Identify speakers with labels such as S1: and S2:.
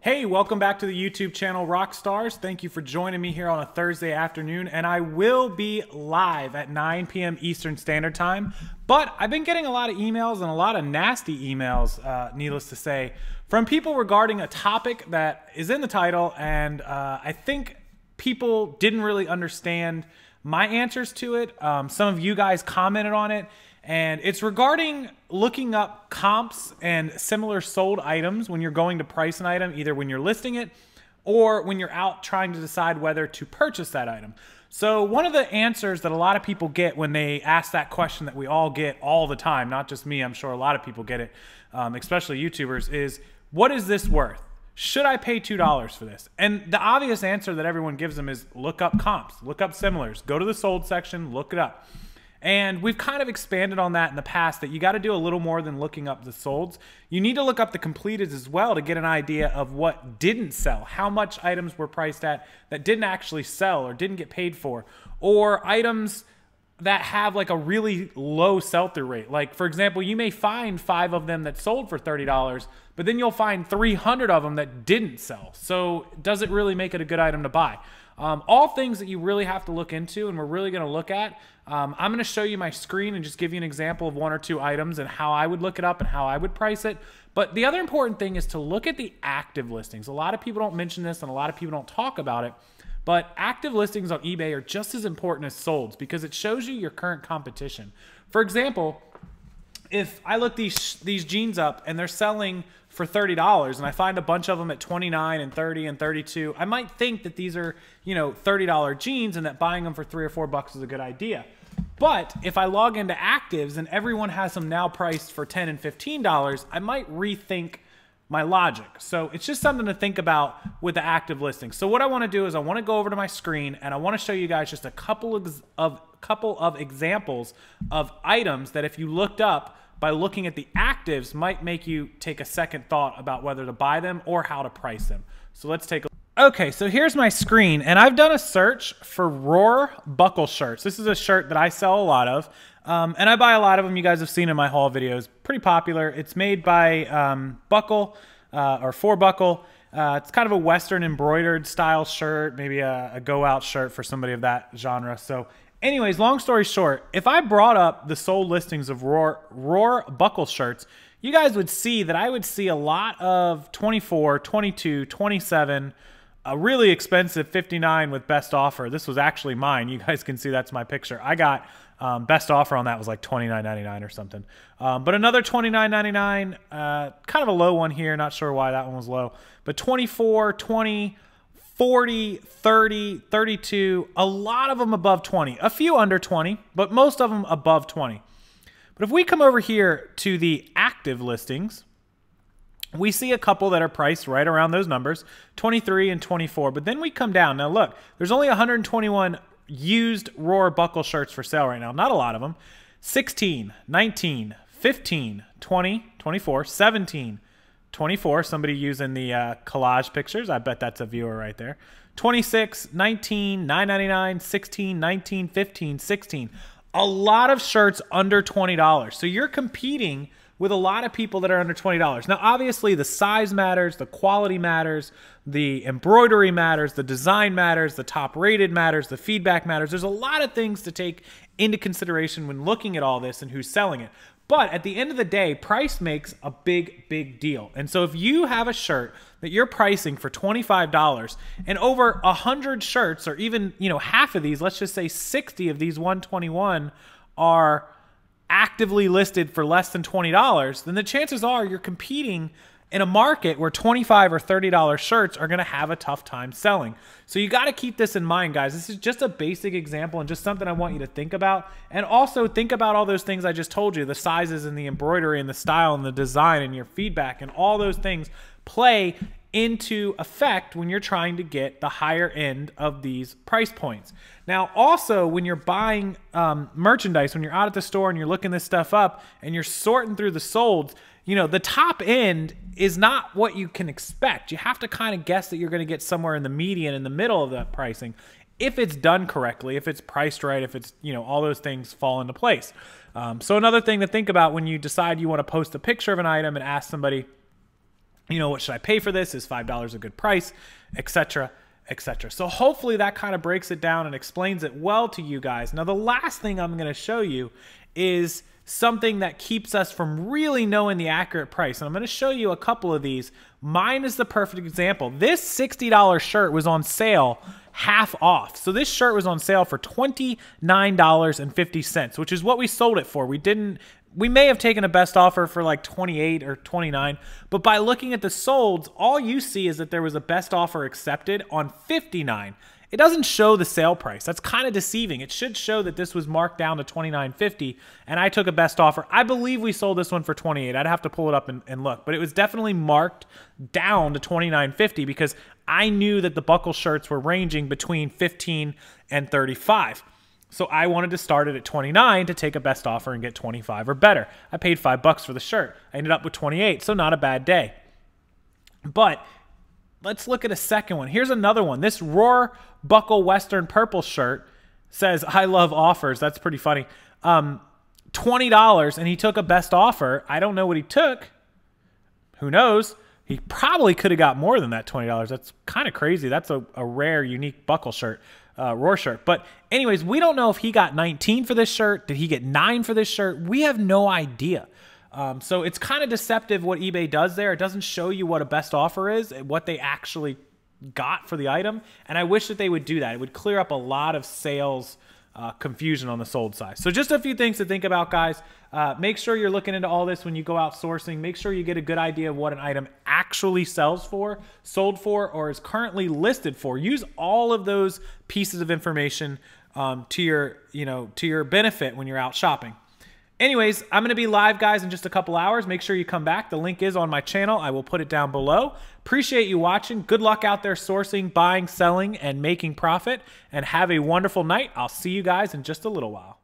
S1: Hey, welcome back to the YouTube channel Rockstars. Thank you for joining me here on a Thursday afternoon, and I will be live at 9 p.m. Eastern Standard Time. But I've been getting a lot of emails and a lot of nasty emails, needless to say, from people regarding a topic that is in the title, and I think people didn't really understand my answers to it. Some of you guys commented on it. And it's regarding looking up comps and similar sold items when you're going to price an item, either when you're listing it or when you're out trying to decide whether to purchase that item. So one of the answers that a lot of people get when they ask that question that we all get all the time, not just me, I'm sure a lot of people get it, especially YouTubers, is what is this worth? Should I pay $2 for this? And the obvious answer that everyone gives them is look up comps, look up similars, go to the sold section, look it up. And we've kind of expanded on that in the past, that you got to do a little more than looking up the solds. You need to look up the completed as well to get an idea of what didn't sell, how much items were priced at that didn't actually sell or didn't get paid for, or items that have like a really low sell-through rate. Like, for example, you may find 5 of them that sold for $30, but then you'll find 300 of them that didn't sell. So does it really make it a good item to buy? All things that you really have to look into, and we're really going to look at. I'm going to show you my screen and just give you an example of 1 or 2 items and how I would look it up and how I would price it. But the other important thing is to look at the active listings. A lot of people don't mention this and a lot of people don't talk about it, but active listings on eBay are just as important as solds because it shows you your current competition. For example, if I look these jeans up and they're selling for $30 and I find a bunch of them at $29 and $30 and $32, I might think that these are, $30 jeans and that buying them for $3 or $4 is a good idea. But if I log into actives and everyone has them now priced for $10 and $15, I might rethink my logic. So it's just something to think about with the active listing. So what I want to do is I want to go over to my screen and I want to show you guys just a couple of examples of items that if you looked up by looking at the actives might make you take a second thought about whether to buy them or how to price them. So let's take a look. Okay, so here's my screen, and I've done a search for Roar buckle shirts. This is a shirt that I sell a lot of, and I buy a lot of them. You guys have seen in my haul videos. Pretty popular. It's made by Buckle, or For Buckle. It's kind of a Western embroidered style shirt, maybe a go-out shirt for somebody of that genre. So anyways, long story short, if I brought up the sold listings of Roar buckle shirts, you guys would see that I would see a lot of 24, 22, 27, a really expensive 59 with best offer. This was actually mine. You guys can see that's my picture. I got best offer on that was like $29.99 or something. But another $29.99, kind of a low one here. Not sure why that one was low. But 24, 20, 40, 30, 32, a lot of them above 20. A few under 20, but most of them above 20. But if we come over here to the active listings, we see a couple that are priced right around those numbers, 23 and 24. But then we come down. Now look, there's only 121 used Roar buckle shirts for sale right now. Not a lot of them. 16, 19, 15, 20, 24, 17, 24. Somebody using the collage pictures. I bet that's a viewer right there. 26, 19, $9.99, 16, 19, 15, 16. A lot of shirts under $20. So you're competing with a lot of people that are under $20. Now, obviously, the size matters, the quality matters, the embroidery matters, the design matters, the top rated matters, the feedback matters. There's a lot of things to take into consideration when looking at all this and who's selling it. But at the end of the day, price makes a big, big deal. And so if you have a shirt that you're pricing for $25 and over 100 shirts, or even, half of these, let's just say 60 of these 121 are actively listed for less than $20, then the chances are you're competing in a market where $25 or $30 shirts are going to have a tough time selling. So you got to keep this in mind, guys. This is just a basic example and just something I want you to think about. And also think about all those things I just told you, the sizes and the embroidery and the style and the design and your feedback, and all those things play into effect when you're trying to get the higher end of these price points. Now, also, when you're buying merchandise, when you're out at the store and you're looking this stuff up and you're sorting through the solds, the top end is not what you can expect. You have to kind of guess that you're going to get somewhere in the median, in the middle of that pricing, if it's done correctly, if it's priced right, if it's, all those things fall into place. So another thing to think about when you decide you want to post a picture of an item and ask somebody you know, what should I pay for this? Is $5 a good price, etc., etc. So hopefully that kind of breaks it down and explains it well to you guys. Now, the last thing I'm going to show you is something that keeps us from really knowing the accurate price. And I'm going to show you a couple of these. Mine is the perfect example. This $60 shirt was on sale half off. So this shirt was on sale for $29.50, which is what we sold it for. We may have taken a best offer for like 28 or 29, but by looking at the solds, all you see is that there was a best offer accepted on 59. It doesn't show the sale price. That's kind of deceiving. It should show that this was marked down to $29.50, and I took a best offer. I believe we sold this one for 28. I'd have to pull it up and look, but it was definitely marked down to $29.50 because I knew that the buckle shirts were ranging between 15 and 35. So I wanted to start it at 29 to take a best offer and get 25 or better. I paid $5 for the shirt. I ended up with 28, so not a bad day. But let's look at a second one. Here's another one. This Roar Buckle Western Purple shirt says, I love offers. That's pretty funny. $20, and he took a best offer. I don't know what he took. Who knows? He probably could have got more than that $20. That's kind of crazy. That's a rare, unique buckle shirt. Roar shirt. But anyways, we don't know if he got 19 for this shirt. Did he get 9 for this shirt? We have no idea. So it's kind of deceptive what eBay does there. It doesn't show you what a best offer is, what they actually got for the item. And I wish that they would do that. It would clear up a lot of sales confusion on the sold side. So just a few things to think about, guys. Make sure you're looking into all this when you go out sourcing. Make sure you get a good idea of what an item actually sells for, sold for, or is currently listed for. Use all of those pieces of information to your benefit when you're out shopping. Anyways, I'm going to be live, guys, in just a couple hours. Make sure you come back. The link is on my channel. I will put it down below. Appreciate you watching. Good luck out there sourcing, buying, selling, and making profit. And have a wonderful night. I'll see you guys in just a little while.